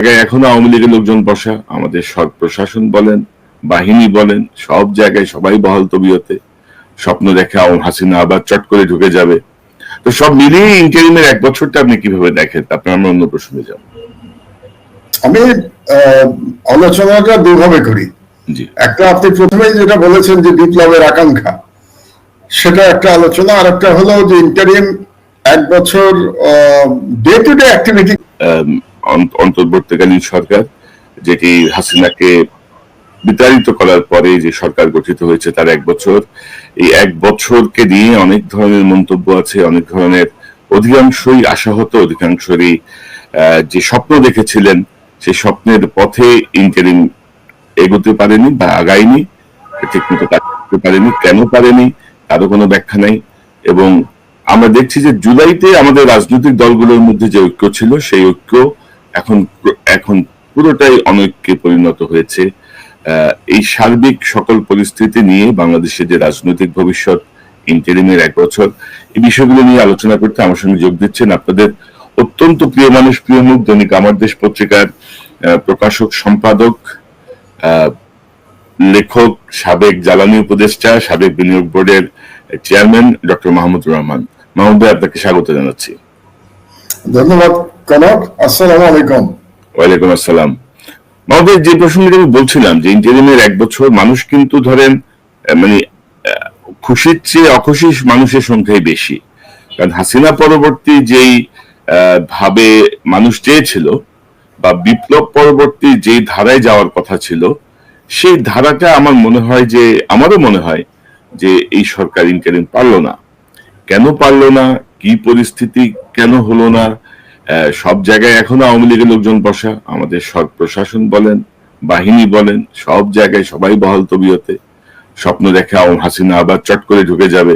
এখনো আওয়ামী লীগের লোকজন বসা, আমাদের প্রশাসন বলেন, বাহিনী বলেন, সব জায়গায় সবাই বহাল তবিয়তে স্বপ্ন দেখে হাসিনা আবার চট করে ঢুকে যাবে। তো সব মিলিয়ে ইন্টারিমের এক বছরটা আপনি কিভাবে দেখেন? আপনার আমরা অন্য প্রশ্নে যাব। আমি আলোচনাটা দুভাবে করি। একটা, আপনি প্রথমেই যেটা বলেছেন যে বিপ্লবের আকাঙ্ক্ষা, সেটা একটা আলোচনা। আর একটা হলো যে ইন্টারিম এক বছর ডে টু ডে অ্যাক্টিভিটি। অন্তর্বর্তীকালীন সরকার, যেটি হাসিনাকে বিতাড়িত করার পরে যে সরকার গঠিত হয়েছে, তার এক বছর, এই এক বছরকে নিয়ে অনেক ধরনের মন্তব্য আছে, অনেক ধরনের, অধিকাংশই আশাহত, অধিকাংশই যে স্বপ্ন দেখেছিলেন সেই স্বপ্নের পথে ইন্টারিম এগোতে পারেনি বা আগায়নি, ঠিকমতো কাজ করতে পারেনি। কেন পারেনি তারও কোনো ব্যাখ্যা নাই। এবং আমরা দেখছি যে জুলাইতে আমাদের রাজনৈতিক দলগুলোর মধ্যে যে ঐক্য ছিল, সেই ঐক্য এখন পুরোটাই অনৈক্যে পরিণত হয়েছে। এই সার্বিক সকল পরিস্থিতি নিয়ে বাংলাদেশের যে রাজনৈতিক ভবিষ্যৎ, ইন্টারিমের এক বছর, এই বিষয়গুলো নিয়ে আলোচনা করতে আমার সঙ্গে যোগ দিচ্ছেন আপনাদের অত্যন্ত প্রিয় মানুষ, প্রিয় মুখ, দৈনিক আমার দেশ পত্রিকার প্রকাশক সম্পাদক, লেখক, সাবেক জ্বালানি উপদেষ্টা, সাবেক বিনিয়োগ বোর্ডের চেয়ারম্যান ডক্টর মাহমুদুর রহমান। মাহমুদ ভাই, আপনাকে স্বাগত জানাচ্ছি। ধন্যবাদ কনক। আসসালামু আলাইকুম। ওয়ালাইকুম আসসালাম। মাহমুদ ভাই, যে প্রসঙ্গে আমি বলছিলাম যে ইন্টারিমের এক বছর, মানুষ কিন্তু ধরেন মানে খুশির চেয়ে অখুশি মানুষের সংখ্যাই বেশি। কারণ হাসিনা পরবর্তী যেই ভাবে মানুষ চেয়েছিল বা বিপ্লব পরবর্তী যে ধারায় যাওয়ার কথা ছিল, সেই ধারাটা আমারও মনে হয় যে এই সরকার ইন্টারিম পারল না। কেন পারল না, কি পরিস্থিতি, কেন হলো না? সব জায়গায় এখনো আওয়ামী লীগের লোকজন বসা, আমাদের প্রশাসন বলেন, বাহিনী বলেন, সব জায়গায় সবাই বহাল তবিয়তে স্বপ্ন দেখে হাসিনা আবার চট করে ঢুকে যাবে।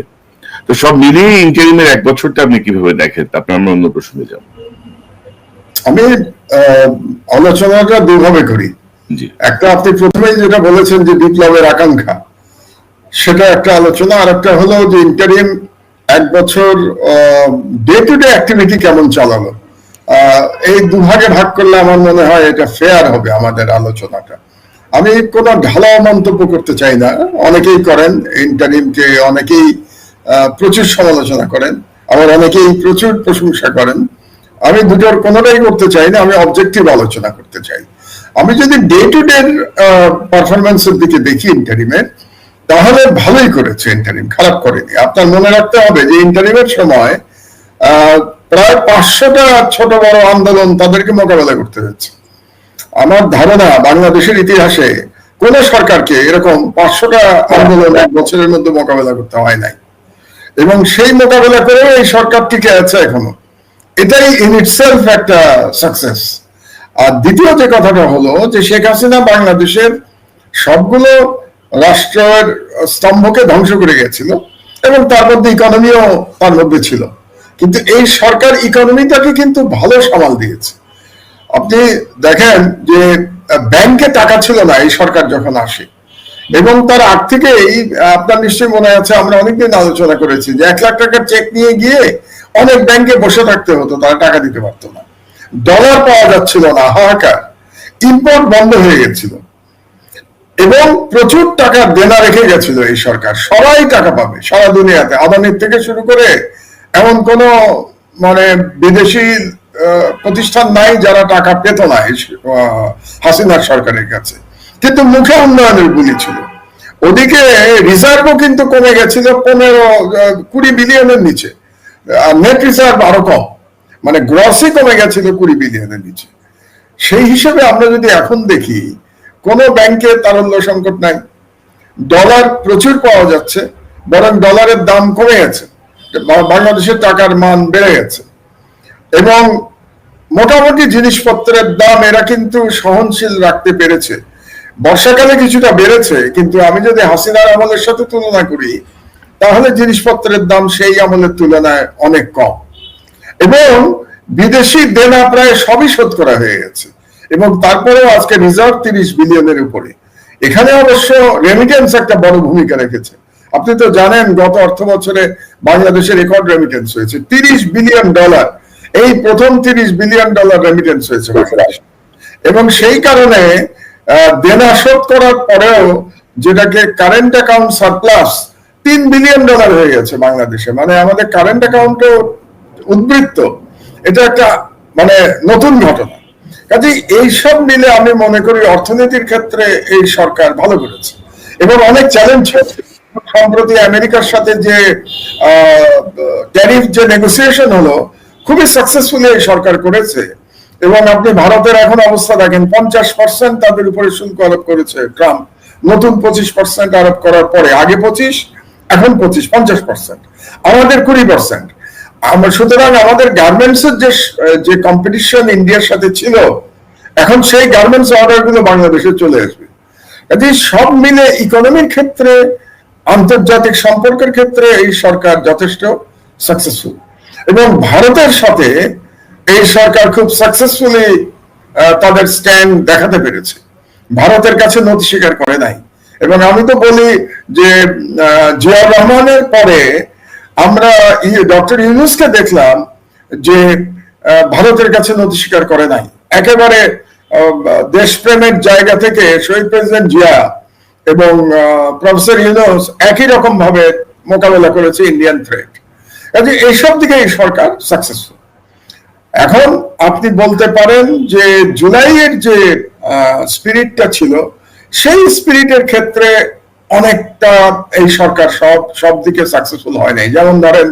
তো সব মিলিয়ে ইন্টারিমের এক বছরটা আপনি কিভাবে দেখেন? আপনার আমরা অন্য প্রশ্নে যাব। আমি আলোচনাটা দুভাবে করি। একটা, আপনি প্রথমেই যেটা বলেছেন যে বিপ্লবের আকাঙ্ক্ষা, সেটা একটা আলোচনা। আর একটা হলো যে ইন্টারিম এক বছর ডে টু ডে অ্যাক্টিভিটি কেমন চালালো। এই দুভাগে ভাগ করলে আমার মনে হয় এটা ফেয়ার হবে আমাদের আলোচনাটা। আমি কোনো ঢালাও মন্তব্য করতে চাই না। অনেকেই করেন ইন্টারিমকে, অনেকেই প্রচুর সমালোচনা করেন, আবার অনেকেই প্রচুর প্রশংসা করেন। আমি দুটোর কোনোটাই করতে চাই না, আমি অবজেক্টিভ আলোচনা করতে চাই। আমি যদি ডে টু ডে পারফরমেন্সের দিকে দেখি ইন্টারিমের, তাহলে ভালোই করেছে ইন্টারিম, খারাপ করেনি। আপনার মনে রাখতে হবে যে ইন্টারিমের সময় প্রায় 500টা ছোট বড় আন্দোলন তাদেরকে মোকাবেলা করতে হয়েছে। আমার ধারণা বাংলাদেশের ইতিহাসে কোন সরকারকে এরকম 500টা আন্দোলন এক বছরের মধ্যে মোকাবেলা করতে হয় নাই। এবং সেই মোকাবেলা করেও এই সরকার টিকে আছে এখনো। এটাই ইন ইটসেলফ একটা সাকসেস। আর দ্বিতীয় যে কথাটা হলো যে শেখ হাসিনা বাংলাদেশের সবগুলো রাষ্ট্রের স্তম্ভকে ধ্বংস করে গেছিল, এবং তার মধ্যে ইকোনমিও তার মধ্যে ছিল। কিন্তু এই সরকার ইকোনমিটাকে কিন্তু ভালো সামাল দিয়েছে। আপনি দেখেন যে ব্যাংকে টাকা ছিল না এই সরকার যখন আসে, এবং তার আগ থেকেই আপনার নিশ্চয়ই মনে আছে, আমরা অনেকদিন আলোচনা করেছি যে 1 লাখ টাকার চেক নিয়ে গিয়ে অনেক ব্যাংকে বসে থাকতে হতো, তারা টাকা দিতে পারতো না। ডলার পাওয়া যাচ্ছিল না, হাহাকার। ইম্পোর্ট বন্ধ হয়ে গেছিল, এবং প্রচুর টাকা দেনা রেখে গেছিল এই সরকার। সবাই টাকা পাবে সারা দুনিয়াতে, আদানির থেকে শুরু করে এমন কোন বিদেশি প্রতিষ্ঠান নাই যারা টাকা পেত না হাসিনার সরকারের কাছে। কিন্তু মুখে উন্নয়নের গুলি ছিল। ওদিকে রিজার্ভও কিন্তু কমে গেছিল 15-20 বিলিয়নের নিচে, নেট রিজার্ভ আরো কম, গ্রসই কমে গেছিল 20 বিলিয়নের নিচে। সেই হিসেবে আমরা যদি এখন দেখি, কোন ব্যাংকে তারল্য সংকট নাই, ডলার প্রচুর পাওয়া যাচ্ছে, বরং ডলারের দাম কমে গেছে, বাংলাদেশের টাকার মান বেড়ে গেছে, এবং মোটামুটি জিনিসপত্রের দাম এরা কিন্তু সহনশীল রাখতে পেরেছে। বর্ষাকালে কিছুটা বেড়েছে, কিন্তু আমি যদি হাসিনার আমলের সাথে তুলনা করি, তাহলে জিনিসপত্রের দাম সেই আমলের তুলনায় অনেক কম, এবং বিদেশি দেনা প্রায় সবই শোধ করা হয়ে গেছে। এবং তারপরেও আজকে রিজার্ভ 30 বিলিয়নের উপরে। এখানে অবশ্য রেমিটেন্স একটা বড় ভূমিকা রেখেছে। আপনি তো জানেন গত অর্থ বছরে বাংলাদেশের রেকর্ড রেমিটেন্স হয়েছে $30 বিলিয়ন। এই প্রথম $30 বিলিয়ন রেমিটেন্স হয়েছে বাংলাদেশ। এবং সেই কারণে দেনা শোধ করার পরেও যেটাকে কারেন্ট অ্যাকাউন্ট সারপ্লাস $3 বিলিয়ন হয়ে গেছে বাংলাদেশে, মানে আমাদের কারেন্ট অ্যাকাউন্টে উদ্বৃত্ত, এটা একটা মানে নতুন ঘটনা। কাজে এইসব মিলে আমি মনে করি অর্থনীতির ক্ষেত্রে এই সরকার ভালো করেছে এবং অনেক চ্যালেঞ্জ হয়েছে। সম্প্রতি আমেরিকার সাথে যে ট্যারিফ যে নেগোসিয়েশন হলো খুবই সাকসেসফুলি এই সরকার করেছে। এবং আপনি ভারতের এখন অবস্থা দেখেন, 50% তাদের উপরে শুল্ক আরোপ করেছে ট্রাম্প, নতুন 25% আরোপ করার পরে, আগে 25 এখন 50%, আমাদের 20%। সুতরাং আমাদের গার্মেন্টস এর যে কম্পিটিশন ইন্ডিয়ার সাথে ছিল, এখন সেই গার্মেন্টস অর্ডার গুলো বাংলাদেশে চলে আসবে। কাজে সব মিলে ইকোনমির ক্ষেত্রে, আন্তর্জাতিক সম্পর্কের ক্ষেত্রে এই সরকার যথেষ্ট সাকসেসফুল। এবং ভারতের সাথে এই সরকার খুব সাকসেসফুলি তাদের স্ট্যান্ড দেখাতে পেরেছে, ভারতের কাছে নতি স্বীকার করে নাই। এবং আমি তো বলি যে জিয়াউর রহমানের পরে আমরা ডক্টর ইউনূসকে দেখলাম যে ভারতের কাছে নতি স্বীকার করে নাই, একেবারে দেশপ্রেমের জায়গা থেকে শহীদ প্রেসিডেন্ট জিয়া এবং প্রফেসর ইউনূস একই রকম ভাবে মোকাবেলা করেছে ইন্ডিয়ান থ্রেট। কাজে এইসব দিকে এই সরকার সাকসেসফুল। এখন আপনি বলতে পারেন যে জুলাইয়ের যে স্পিরিটটা ছিল, সেই স্পিরিটের ক্ষেত্রে অনেকটা এই সরকার সব দিকে সাকসেসফুল হয় নাই। যেমন ধরেন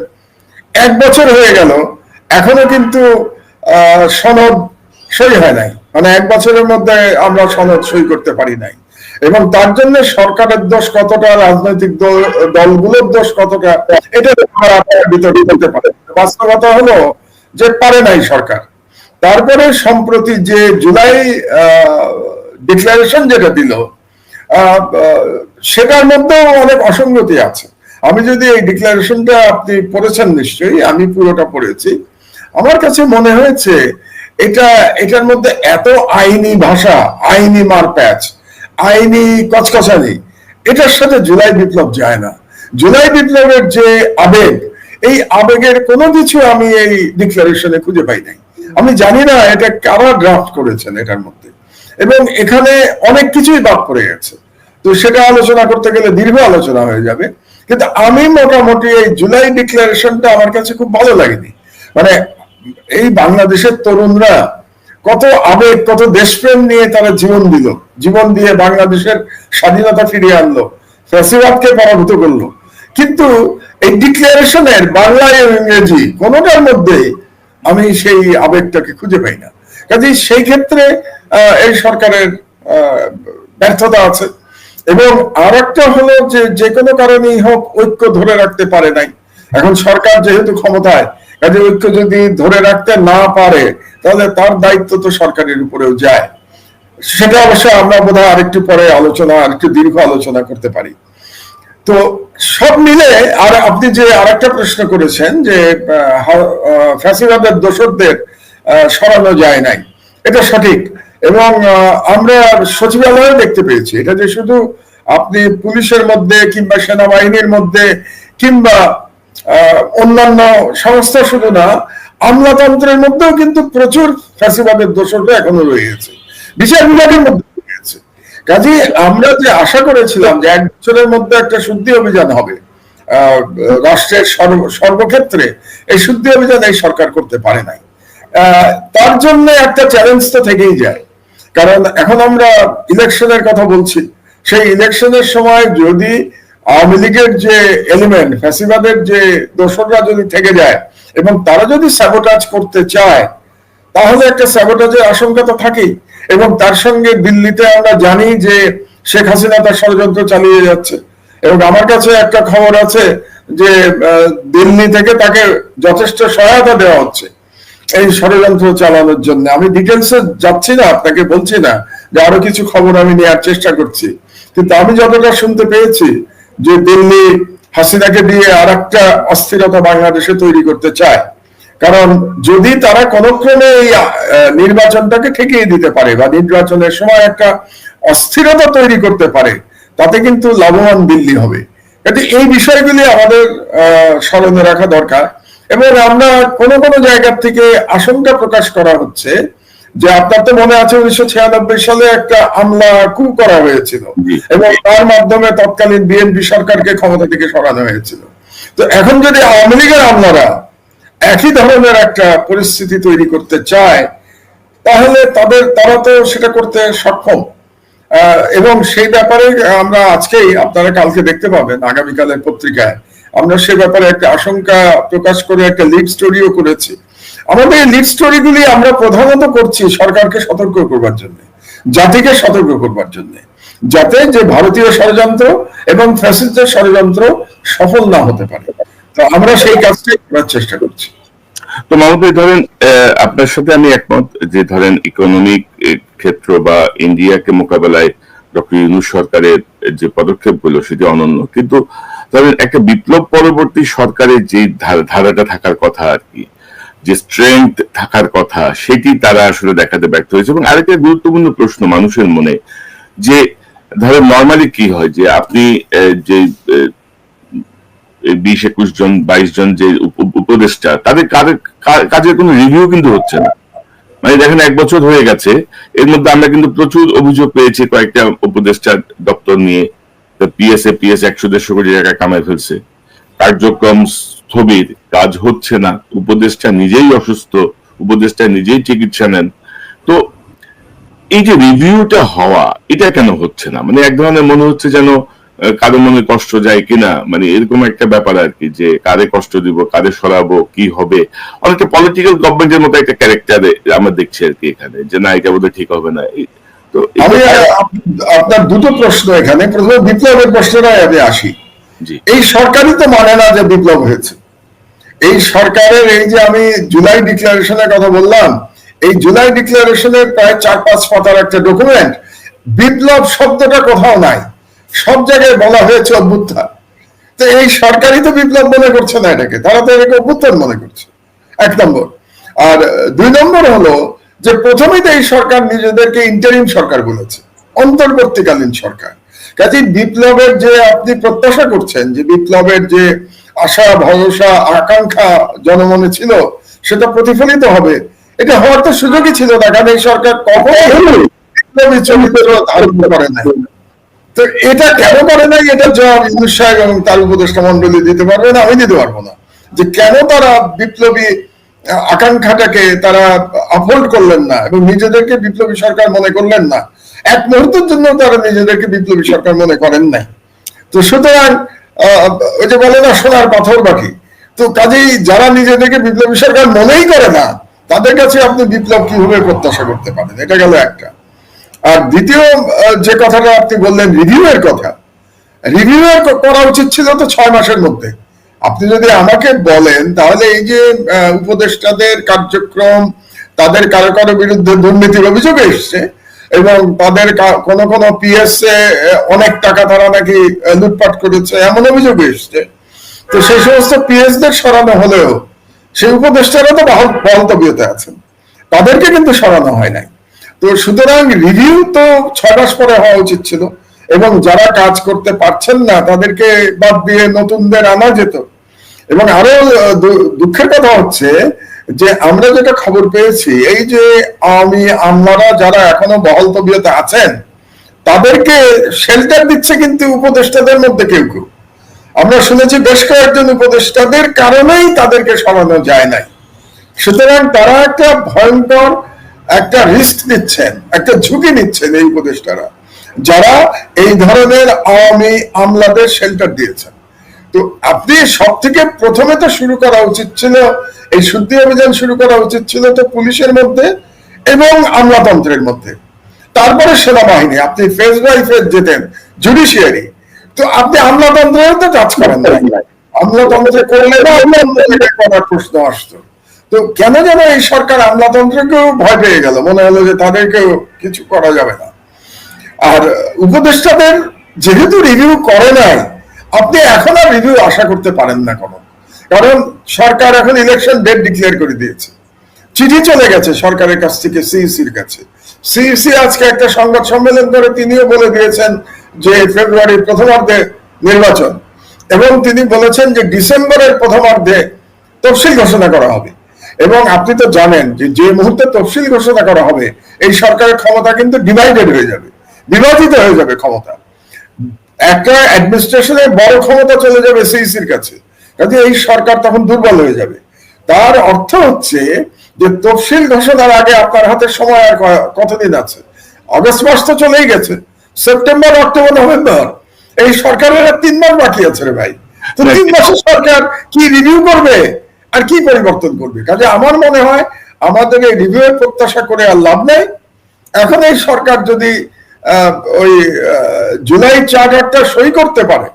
1 বছর হয়ে গেল, এখনো কিন্তু সনদ সই হয় নাই, মানে 1 বছরের মধ্যে আমরা সনদ সই করতে পারি নাই। এবং তার জন্য সরকারের দোষ কতটা, রাজনৈতিক দলগুলোর দোষ কতটা, এটা বিতর্ক করতে পারে। বাস্তবতা হলো যে পারে নাই সরকার। তারপরে সম্প্রতি যে জুলাই ডিক্লারেশন যেটা দিল, সেটার মধ্যেও অনেক অসঙ্গতি আছে। আমি যদি এই ডিক্লারেশনটা, আপনি পড়েছেন নিশ্চয়ই, আমি পুরোটা পড়েছি, আমার কাছে মনে হয়েছে এটার মধ্যে এত আইনি ভাষা, আইনি মারপ্যাচ, আইনি কচকচানি, এটার সাথে জুলাই বিপ্লব যায় না। জুলাই বিপ্লবের যে আবেগ, এই আবেগের কোনো কিছু আমি এই ডিক্লারেশনে খুঁজে পাই নাই। আমি জানি না এটা কারা ড্রাফট করেছেন এটার মধ্যে, এবং এখানে অনেক কিছুই বাদ পড়ে গেছে। তো সেটা আলোচনা করতে গেলে দীর্ঘ আলোচনা হয়ে যাবে। কিন্তু আমি মোটামুটি এই জুলাই ডিক্লারেশনটা আমার কাছে খুব ভালো লাগেনি। মানে এই বাংলাদেশের তরুণরা কত আবেগ, কত দেশপ্রেম নিয়ে তারা জীবন দিয়ে বাংলাদেশের স্বাধীনতা ফিরিয়ে আনলো, ফ্যাসিবাদকে পরাভূত করলো। কিন্তু এই ডিক্লারেশনের বাংলা এবং ইংরেজি কোনোটার মধ্যে আমি সেই আবেগটাকে খুঁজে পাই না। কাজেই সেই ক্ষেত্রে এই সরকারের ব্যর্থতা আছে। এবং আর একটা হলো যে কোনো কারণেই হোক ঐক্য ধরে রাখতে পারে নাই। এখন সরকার যেহেতু ক্ষমতায়, কাজে ঐক্য যদি ধরে রাখতে না পারে, তাহলে তার দায়িত্ব তো সরকারের উপরেও যায়। সেটা অবশ্য আমরা বোধহয় আরেকটু পরে আরেকটু দীর্ঘ আলোচনা করতে পারি। তো সব মিলে, আর আপনি যে আরেকটা প্রশ্ন করেছেন যে ফ্যাসিবাদের দোসরদের সরানো যায় নাই, এটা সঠিক। এবং আমরা সচিবালয়ে দেখতে পেয়েছি, এটা যে শুধু আপনি পুলিশের মধ্যে কিংবা সেনাবাহিনীর মধ্যে কিংবা অন্যান্য সংস্থা শুধু না, আমলাতন্ত্রের মধ্যেও কিন্তু প্রচুর ফ্যাসিবাদের দোসররা এখনো রয়েছে, বিচার বিভাগের মধ্যে রয়েছে। কাজে আমরা যে আশা করেছিলাম যে 1 বছরের মধ্যে একটা শুদ্ধি অভিযান হবে রাষ্ট্রের সর্বক্ষেত্রে, এই শুদ্ধি অভিযান এই সরকার করতে পারে নাই। তার জন্য একটা চ্যালেঞ্জ তো থেকেই যায়। কারণ এখন আমরা ইলেকশনের কথা বলছি, সেই ইলেকশনের সময় যদি আওয়ামী লীগের যে এলিমেন্ট, ফ্যাসিবাদের যে দোসররা যদি থেকে যায় এবং তারা যদি স্যাবোটাজ করতে চায়, তাহলে একটা স্যাবোটাজের আশঙ্কা তো থাকেই। এবং তার সঙ্গে দিল্লিতে আমরা জানি যে শেখ হাসিনা তার ষড়যন্ত্র চালিয়ে যাচ্ছে। এবং আমার কাছে একটা খবর আছে যে দিল্লি থেকে তাকে যথেষ্ট সহায়তা দেওয়া হচ্ছে এই ষড়যন্ত্র চালানোর জন্য। আমি ডিটেলসে যাচ্ছি না, আপনাকে বলছি না, যে আরো কিছু খবর আমি নেওয়ার চেষ্টা করছি। কিন্তু আমি যতটা শুনতে পেয়েছি যে দিল্লি হাসিনাকে দিয়ে আর একটা অস্থিরতা বাংলাদেশে তৈরি করতে চায়। কারণ যদি তারা কোনক্রমে এই নির্বাচনটাকে ঠেকিয়ে দিতে পারে বা নির্বাচনের সময় একটা অস্থিরতা তৈরি করতে পারে, তাতে কিন্তু লাভবান দিল্লি হবে। কিন্তু এই বিষয়গুলি আমাদের স্মরণে রাখা দরকার। এবং আমরা কোনো জায়গা থেকে আশঙ্কা প্রকাশ করা হচ্ছে যে আপনার তো মনে আছে 1996 সালে একটা আমলা কু করা হয়েছিল এবং তার মাধ্যমে তৎকালীন বিএনপি সরকারকে ক্ষমতা থেকে সরানো হয়েছিল। তো এখন যদি আওয়ামী লীগের আমলারা একই ধরনের একটা পরিস্থিতি তৈরি করতে চায়, তাহলে তারা তো সেটা করতে সক্ষম। এবং সেই ব্যাপারে আমরা আজকেই, আপনারা কালকে দেখতে পাবেন আগামীকালের পত্রিকায়, আমরা সে ব্যাপারে একটা আশঙ্কা প্রকাশ করে একটা লিড স্টোরিও করেছি। আমাদের এই লিড স্টোরিগুলি আমরা প্রধানত করছি সরকারকে সতর্ক করবার জন্য, জাতিকে সতর্ক করবার জন্য, যাতে যে ভারতীয় ষড়যন্ত্র এবং ফ্যাসিস্টের ষড়যন্ত্র সফল না হতে পারে। তো আমরা সেই কাজটাই করার চেষ্টা করছি। তো মাহমুদ ভাই, ধরেন আপনার সাথে আমি একমত যে ধরেন ইকোনমিক ক্ষেত্র বা ইন্ডিয়াকে মোকাবেলায় ডক্টর ইউনূস সরকারের যে পদক্ষেপগুলো সেটি অনন্য, কিন্তু ধরেন একটা বিপ্লব পরবর্তী সরকারের যে ধারাটা থাকার কথা আর কি, যে স্ট্রেংথ থাকার কথা, সেটি তারা আসলে দেখাতে ব্যর্থ হয়েছে। এবং আরেকটা গুরুত্বপূর্ণ প্রশ্ন মানুষের মনে, যে ধরেন নর্মালি কি হয় যে আপনি যে 20-21 জন 22 জন যে উপদেষ্টা, তাদের কাজের কোনো রিভিউ কিন্তু হচ্ছে না। মানে দেখেন 1 বছর হয়ে গেছে, এর মধ্যে আমরা কিন্তু প্রচুর অভিযোগ পেয়েছি কয়েকটা উপদেষ্টা দপ্তর নিয়ে। পিএস 100-150 কোটি টাকা কামাই ফেলছে, কার্যক্রম স্থবির, কাজ হচ্ছে না, উপদেষ্টা নিজেই অসুস্থ, উপদেষ্টা নিজেই চিকিৎসা নেন। তো এই যে রিভিউটা হওয়া, এটা কেন হচ্ছে না? মানে এক ধরনের মনে হচ্ছে যেন কারো মনে কষ্ট যায় কিনা, মানে এরকম একটা ব্যাপার আর কি, যে কারে কষ্ট দিব, কারে সরাবো, কি হবে, অনেকটা পলিটিক্যাল গভর্নমেন্টের মতো একটা ক্যারেক্টারে আমরা দেখছি আর কি এখানে, যে না এটা বোধহয় ঠিক হবে না। তো আপনার দুটো প্রশ্ন এখানে, প্রথমে বিপ্লবের প্রশ্নটাই আমি আসি। এই সরকারই তো মানে না যে বিপ্লব হয়েছে। এই সরকারের এই যে আমি জুলাই ডিক্লারেশনের কথা বললাম, এই জুলাই ডিক্লারেশনের প্রায় 4-5 পাতার একটা ডকুমেন্ট, বিপ্লব শব্দটা কোথাও নাই, সব জায়গায় বলা হয়েছে অভ্যুত্থান। তো এই সরকারই তো বিপ্লব মনে করছে না এটাকে, তারা তো এটাকে অভ্যুত্থান মনে করছে, 1 নম্বর। আর 2 নম্বর হলো যে প্রথমেই তো এই সরকার নিজেদেরকে ইন্টারিম সরকার বলেছে, অন্তর্বর্তীকালীন সরকার। কাজে বিপ্লবের যে আপনি প্রত্যাশা করছেন, যে বিপ্লবের যে আশা ভরসা আকাঙ্ক্ষা জনমনে ছিল, সেটা প্রতিফলিত হবে, এটা হওয়ার তো সুযোগই ছিল না, কারণ এই সরকার কখনো বিপ্লবী চরিত্র ধারণ করে নাই। তো এটা কেন করে নাই, এটা জবাব ইউনূস সাহেব এবং তার উপদেষ্টা মন্ডলী দিতে পারবে না, আমি দিতে পারবো না, যে কেন তারা বিপ্লবী আকাঙ্ক্ষাটাকে তারা আপহোল্ড করলেন না এবং নিজেদেরকে বিপ্লবী সরকার মনে করলেন না। এক মুহূর্তের জন্য তারা নিজেদেরকে বিপ্লবী সরকার মনে করেন নাই। তো সুতরাং ওই যে বলে না সোনার পাথর বাকি, তো কাজেই যারা নিজেদেরকে বিপ্লবী সরকার মনেই করে না, তাদের কাছে আপনি বিপ্লব কিভাবে প্রত্যাশা করতে পারেন? এটা গেল একটা। আর দ্বিতীয় যে কথাটা আপনি বললেন রিভিউ এর কথা, রিভিউ করা উচিত ছিল তো 6 মাসের মধ্যে। আপনি যদি আমাকে বলেন, তাহলে এই যে উপদেষ্টাদের কার্যক্রম, তাদের কারো কারো বিরুদ্ধে দুর্নীতির অভিযোগ এসছে এবং তাদের কোন পিএস অনেক টাকা তারা নাকি লুটপাট করেছে এমন অভিযোগ এসছে, তো সেই সমস্ত পিএস দের সরানো হলেও সেই উপদেষ্টারা তো বহাল তবিয়তে আছেন, তাদেরকে কিন্তু সরানো হয় নাই। তো সুতরাং রিভিউ তো 6 মাস পরে হওয়া উচিত ছিল, এবং যারা কাজ করতে পারছেন না তাদেরকে বাদ দিয়ে নতুনদের আনা যেত। এবং আরো দুঃখের কথা হচ্ছে যে আমরা যেটা খবর পেয়েছি, এই যে আওয়ামী আমলারা যারা এখনো বহাল তবিয়তে আছেন, তাদেরকে শেল্টার দিচ্ছে কিন্তু উপদেষ্টাদের মধ্যে কেউ কেউ। আমরা শুনেছি বেশ কয়েকজন উপদেষ্টাদের কারণেই তাদেরকে সরানো যায় নাই। সুতরাং তারা একটা ভয়ঙ্কর একটা রিস্ক নিচ্ছেন, একটা ঝুঁকি নিচ্ছেন এই উপদেষ্টারা, যারা এই ধরনের আওয়ামী আমলাদের শেল্টার দিয়েছেন। তো আপনি সব থেকে প্রথমে তো শুরু করা উচিত ছিল, এই শুদ্ধি অভিযান শুরু করা উচিত ছিল তো পুলিশের মধ্যে এবং আমলাতন্ত্রের মধ্যে, তারপরে সেনাবাহিনী, আপনি ফেজ বাই ফেজ যেতেন, জুডিশিয়ারি। তো আপনি আমলাতন্ত্রেও তো কাজ করেন না, আমলাতন্ত্রে করলে করার প্রশ্ন আসতো। তো কেন যেন এই সরকার আমলাতন্ত্রকেও ভয় পেয়ে গেল, মনে হলো যে তাদেরকেও কিছু করা যাবে না। আর উপদেষ্টাদের যেহেতু রিভিউ করে নাই, আপনি এখন আর রিভিউ আশা করতে পারেন না কোনো, কারণ সরকার এখন ইলেকশন ডেট ডিক্লেয়ার করে দিয়েছে, চিঠি চলে গেছে সরকারের কাছ থেকে সিইসির কাছে। সিইসি আজকে একটা সংবাদ সম্মেলন করে তিনিও বলে দিয়েছেন যে ফেব্রুয়ারির প্রথমার্ধে নির্বাচন, এবং তিনি বলেছেন যে ডিসেম্বরের প্রথমার্ধে তফসিল ঘোষণা করা হবে। এবং আপনি তো জানেন যে যে মুহূর্তে তফসিল ঘোষণা করা হবে এই সরকারের ক্ষমতা কিন্তু ডিভাইডেড হয়ে যাবে, বিভাজিত হয়ে যাবে ক্ষমতা। একটা অ্যাডমিনিস্ট্রেশনের বড় ক্ষমতা চলে যাবে সিইসির কাছে, কাজে এই সরকার তখন দুর্বল হয়ে যাবে। তার অর্থ হচ্ছে যে তফসিল ঘোষণার আগে আপনার হাতে সময় আর কতদিন আছে? অগস্ট মাস তো চলেই গেছে, সেপ্টেম্বর, অক্টোবর, নভেম্বর, এই সরকারের 3 মাস বাকি আছে রে ভাই। তো 3 মাসে সরকার কি রিভিউ করবে আর কি পরিবর্তন করবে? কাজে আমার মনে হয় আমাদের এই রিভিউ এর প্রত্যাশা করে আর লাভ নেই। এখন এই সরকার যদি ওই জুলাই চার্টারটা সই করতে পারে,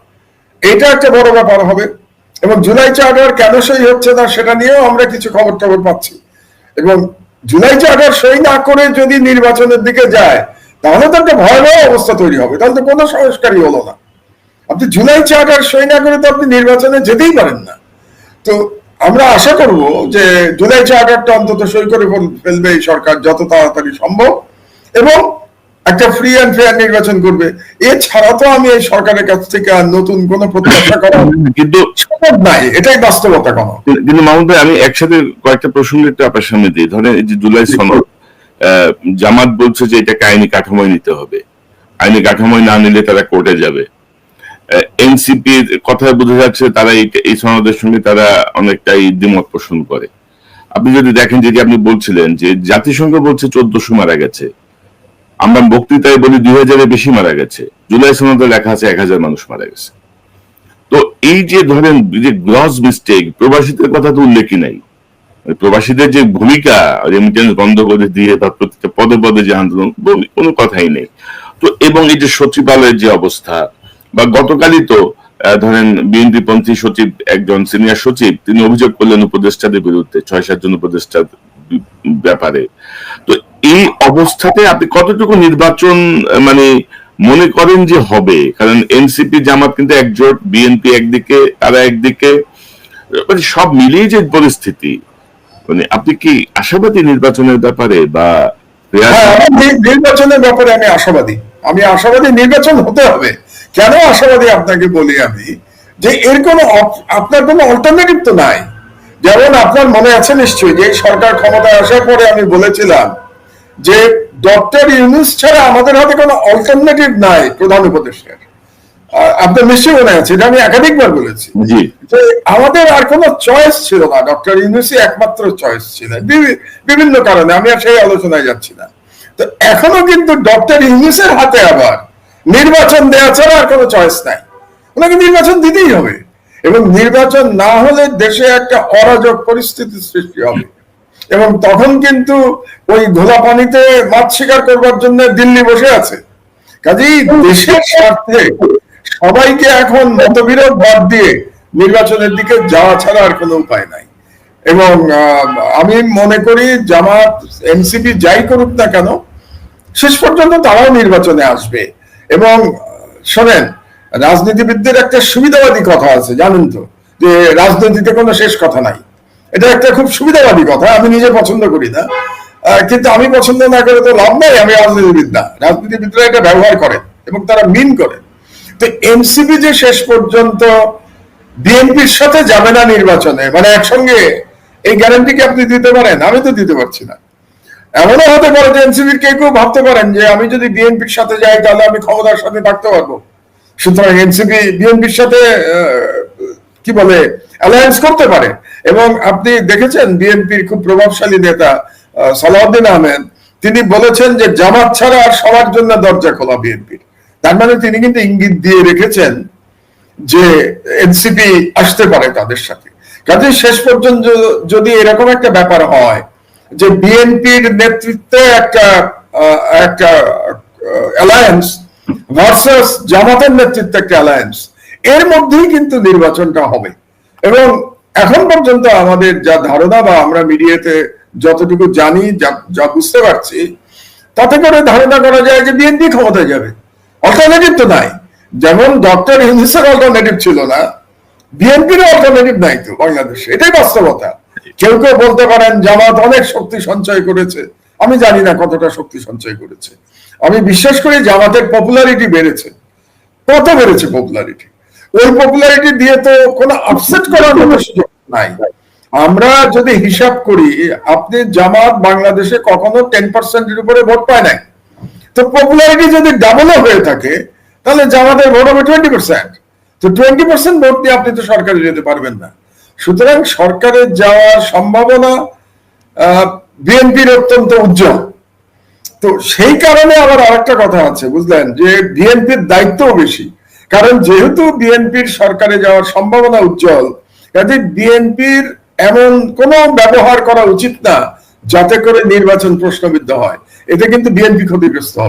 এটা একটা বড় ব্যাপার হবে। এবং জুলাই চার্টার কেন সই হচ্ছে না সেটা নিয়েও আমরা কিছু খবর টবর পাচ্ছি। এবং জুলাই চার্টার সই না করে যদি নির্বাচনের দিকে যায় তাহলে তো একটা ভয়াবহ অবস্থা তৈরি হবে, তাহলে তো কোনো সংস্কারই হলো না। আপনি জুলাই চার্টার সই না করে তো আপনি নির্বাচনে যেতেই পারেন না। তো আমরা আশা করব যে জুলাই চার্টারটা অন্তত সই করে ফেলবে এই সরকার যত তাড়াতাড়ি সম্ভব, এবং একটা ফ্রি অ্যান্ড ফেয়ার নির্বাচন করবে। এছাড়া তো আমি এই সরকারের কাছ থেকে আর নতুন কোন প্রত্যাশা করা কিন্তু সম্ভব নাই, এটাই বাস্তবতা। কিন্তু মাহমুদ ভাই, আমি একসাথে কয়েকটা প্রসঙ্গ একটু আপনার সামনে দিই। ধরেন এই যে জুলাই সনদ, জামাত বলছে যে এটাকে আইনি কাঠামোয় নিতে হবে, আইনি কাঠামোয় না নিলে তারা কোর্টে যাবে। এনসিপির কথায় বোঝা যাচ্ছে তারা এই সনদের সঙ্গে তারা অনেকটাই দ্বিমত পোষণ করে। আপনি যদি দেখেন, যেটি আপনি বলছিলেন যে জাতিসংঘ বলছে 1400 মারা গেছে, আমরা বক্তৃতায় বলি 2000-এর বেশি মারা গেছে, জুলাই সনদে লেখা আছে 1000 মানুষ মারা গেছে। তো এই যে ধরেন যে গ্রস মিস্টেক, প্রবাসীদের কথা তো উল্লেখই নাই। প্রবাসীদের যে ভূমিকা, রেমিটেন্স বন্ধ করে দিয়ে তার প্রত্যেকটা পদে পদে যে আন্দোলন, কোনো কথাই নেই। তো এবং এই যে সচিবালয়ের যে অবস্থা, বা গতকালই তো ধরেন বিএনপি পন্থী সচিব, একজন সিনিয়র সচিব, তিনি অভিযোগ করলেন উপদেষ্টাদের বিরুদ্ধে, 6-7 জন উপদেষ্টার ব্যাপারে। তো এই অবস্থাতে আপনি কতটুকু নির্বাচন মানে মনে করেন যে হবে? কারণ এনসিপি জামাত কিন্তু একজোট, বিএনপি একদিকে, তারা একদিকে, মানে সব মিলিয়ে যে পরিস্থিতি, মানে আপনি কি আশাবাদী নির্বাচনের ব্যাপারে? বা নির্বাচনের ব্যাপারে আমি আশাবাদী নির্বাচন হতে হবে। কেন আশাবাদী আপনাকে বলি আমি, যে এর কোনো আপনার কোনো অল্টারনেটিভ তো নাই। যেমন আপনার মনে আছে নিশ্চয়ই যে সরকার ক্ষমতায় আসার পরে আমি বলেছিলাম যে ডক্টর ইউনূস ছাড়া আমাদের হাতে কোনো অল্টারনেটিভ নাই প্রধান উপদেষ্টার। আপনার নিশ্চয়ই মনে আছে, এটা আমি একাধিকবার বলেছি যে আমাদের আর কোনো চয়েস ছিল না, ডক্টর ইউনূসই একমাত্র চয়েস ছিলেন বিভিন্ন কারণে, আমি আর সেই আলোচনায় যাচ্ছি না। তো এখনো কিন্তু ডক্টর ইউনূসের হাতে আবার নির্বাচন দেওয়া ছাড়া আর কোনো চয়েস নাই, ওনাকে নির্বাচন দিতেই হবে। এবং নির্বাচন না হলে দেশে একটা অরাজক পরিস্থিতির সৃষ্টি হবে, এবং তখন কিন্তু ওই ঘোলা পানিতে মাছ শিকার করবার জন্য দিল্লি বসে আছে। কাজেই দেশের স্বার্থে সবাইকে এখন মতবিরোধ বাদ দিয়ে নির্বাচনের দিকে যাওয়া ছাড়া আর কোনো উপায় নাই। এবং আমি মনে করি জামাত, এনসিপি যাই করুক না কেন, শেষ পর্যন্ত তারাও নির্বাচনে আসবে। এবং শোনেন, রাজনীতিবিদদের একটা সুবিধাবাদী কথা আছে, জানেন তো, যে রাজনীতিতে কোনো শেষ কথা নাই। এটা একটা খুব সুবিধাবাদী কথা, আমি নিজে পছন্দ করি না, কিন্তু আমি পছন্দ না করে তো লাভ নাই, আমি রাজনীতিবিদ না। রাজনীতিবিদরা এটা ব্যবহার করেন এবং তারা মিন করেন। তো এনসিপি যে শেষ পর্যন্ত বিএনপির সাথে যাবে না নির্বাচনে, মানে একসঙ্গে, এই গ্যারান্টি কি আপনি দিতে পারেন? আমি তো দিতে পারছি না। এমনও হতে পারে যে এনসিপির কেউ ভাবতে পারেন যে আমি যদি বিএনপির সাথে যাই তাহলে আমি ক্ষমতার সাথে থাকতে পারবো, সুতরাং এনসিপি বিএনপির সাথে কি বলে অ্যালায়েন্স করতে পারে। এবং আপনি দেখেছেন বিএনপির খুব প্রভাবশালী নেতা সালাউদ্দিন আহমেদ, তিনি বলেছেন যে জামাত ছাড়া আর সবার জন্য দরজা খোলা বিএনপির। তার মানে তিনি কিন্তু ইঙ্গিত দিয়ে রেখেছেন যে এনসিপি আসতে পারে তাদের সাথে। কাজে শেষ পর্যন্ত যদি এরকম একটা ব্যাপার হয় যে বিএনপির নেতৃত্বে একটা অ্যালায়েন্স ভার্সাস জামাতের নেতৃত্বে একটা অ্যালায়েন্স, এর মধ্যেই কিন্তু নির্বাচনটা হবে। এবং এখন পর্যন্ত আমাদের যা ধারণা, বা আমরা মিডিয়াতে যতটুকু জানি, যা বুঝতে পারছি, তাতে করে ধারণা করা যায় যে বিএনপি ক্ষমতায় যাবে, অল্টারনেটিভ তো নাই। যেমন ডক্টর ইউনূসের অল্টারনেটিভ ছিল না, বিএনপির অল্টারনেটিভ নাই তো বাংলাদেশে, এটাই বাস্তবতা। কেউ কেউ বলতে পারেন জামাত অনেক শক্তি সঞ্চয় করেছে, আমি জানি না কতটা শক্তি সঞ্চয় করেছে। আমি বিশ্বাস করি জামাতের পপুলারিটি বেড়েছে। কত বেড়েছে পপুলারিটি? ওই পপুলারিটি দিয়ে তো কোনো আপসেট করার মতো সুযোগ নাই। আমরা যদি হিসাব করি, আপনি জামাত বাংলাদেশে কখনো 10% উপরে ভোট পায় নাই, তো পপুলারিটি যদি ডাবল হয়ে থাকে তাহলে জামাতের ভোট হবে 20%। তো 20% ভোট দিয়ে আপনি তো সরকারে যেতে পারবেন না। সুতরাং সরকারে যাওয়ার সম্ভাবনা বিএনপির অত্যন্ত উজ্জ্বল। তো সেই কারণে আবার আরেকটা কথা আছে, বুঝলেন, যে বিএনপির দায়িত্বও বেশি। কারণ যেহেতু বিএনপির সরকারে যাওয়ার সম্ভাবনা উজ্জ্বল, কাজে বিএনপির এমন কোন ব্যবহার করা উচিত না যাতে করে নির্বাচন প্রশ্নবিদ্ধ হয়। এতে কিন্তু বিএনপি ক্ষতিগ্রস্ত হবে।